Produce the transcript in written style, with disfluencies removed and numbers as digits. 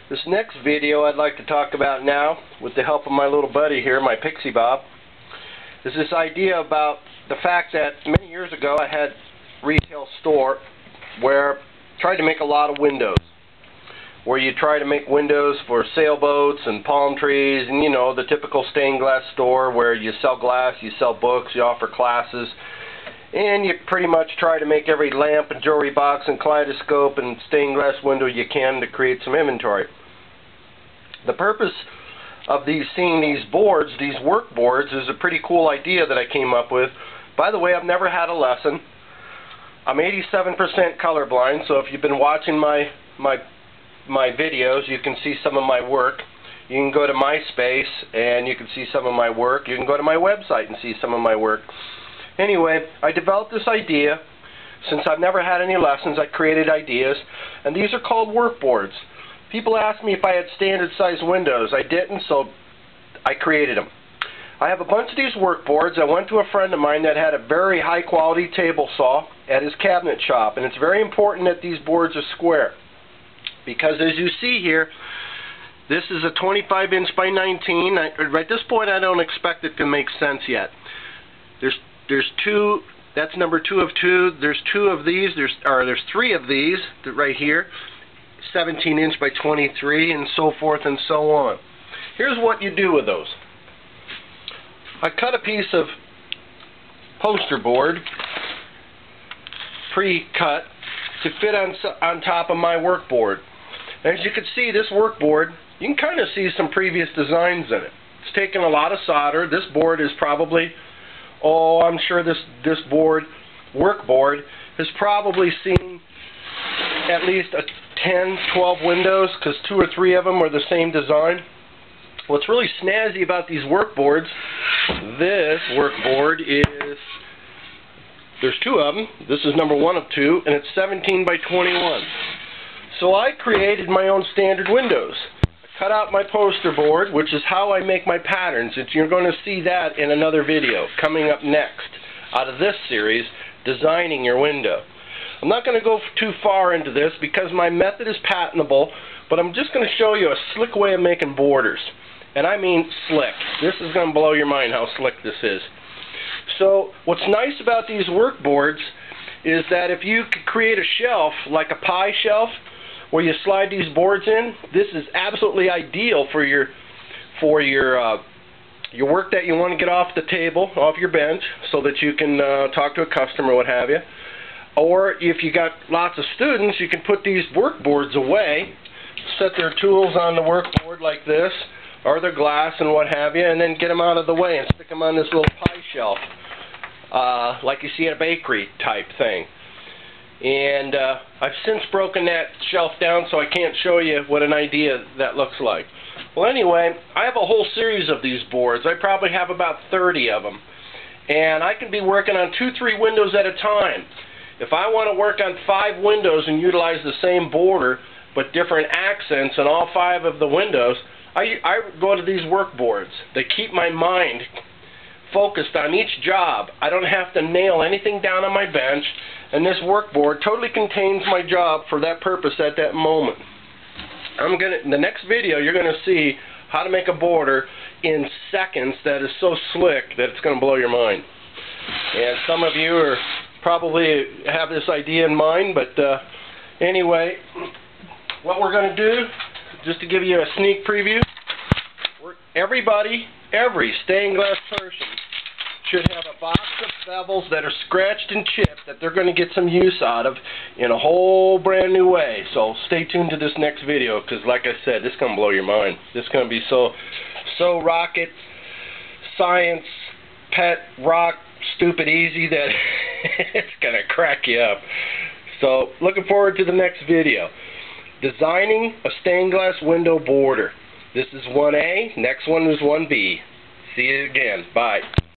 This next video I'd like to talk about now, with the help of my little buddy here, my Pixie Bob, is this idea about the fact that many years ago I had a retail store where I tried to make a lot of windows. Where you try to make windows for sailboats and palm trees and, you know, the typical stained glass store where you sell glass, you sell books, you offer classes, and you pretty much try to make every lamp and jewelry box and kaleidoscope and stained glass window you can to create some inventory. The purpose of seeing these boards, these work boards, is a pretty cool idea that I came up with. By the way, I've never had a lesson. I'm 87% colorblind, so if you've been watching my videos, you can see some of my work. You can go to MySpace and you can see some of my work. You can go to my website and see some of my work. Anyway, I developed this idea. Since I've never had any lessons, I created ideas, and these are called work boards. People asked me if I had standard size windows. I didn't, so I created them. I have a bunch of these work boards. I went to a friend of mine that had a very high quality table saw at his cabinet shop, and it's very important that these boards are square. Because as you see here, this is a 25 inch by 19. At this point I don't expect it to make sense yet. There's two, that's number 2 of 2. There's 2 of these, there's 3 of these right here, 17 inch by 23, and so forth and so on. Here's what you do with those. I cut a piece of poster board, pre-cut, to fit on top of my work board. As you can see, this work board, you can kind of see some previous designs in it. It's taken a lot of solder. This board is probably, I'm sure this work board has probably seen at least 10, 12 windows, because 2 or 3 of them are the same design. What's really snazzy about these work boards, this work board is, there's 2 of them. This is number 1 of 2, and it's 17 by 21. So I created my own standard windows. I cut out my poster board, which is how I make my patterns. You're going to see that in another video coming up next out of this series, Designing Your Window. I'm not going to go too far into this because my method is patentable, but I'm just going to show you a slick way of making borders. And I mean slick. This is going to blow your mind how slick this is. So what's nice about these work boards is that if you could create a shelf, like a pie shelf, where you slide these boards in, this is absolutely ideal for your work that you want to get off the table, off your bench, so that you can talk to a customer, what have you. Or if you got lots of students, you can put these work boards away, set their tools on the work board like this, or their glass and what have you, and then get them out of the way and stick them on this little pie shelf, like you see at a bakery type thing. And I've since broken that shelf down, so I can't show you what an idea that looks like. Well, anyway, I have a whole series of these boards. I probably have about 30 of them. And I can be working on 2-3 windows at a time. If I want to work on 5 windows and utilize the same border, but different accents on all 5 of the windows, I go to these work boards. They keep my mind focused on each job. I don't have to nail anything down on my bench, and this work board totally contains my job for that purpose at that moment. In the next video, you're going to see how to make a border in seconds that is so slick that it's going to blow your mind. And some of you probably have this idea in mind, but anyway, what we're going to do, just to give you a sneak preview, every stained glass person should have a box of bevels that are scratched and chipped that they're going to get some use out of in a whole brand new way. So stay tuned to this next video, because like I said, this is going to blow your mind. This is going to be so rocket science pet rock stupid easy that it's going to crack you up. So looking forward to the next video. Designing a stained glass window border. This is 1A, next one is 1B. See you again. Bye.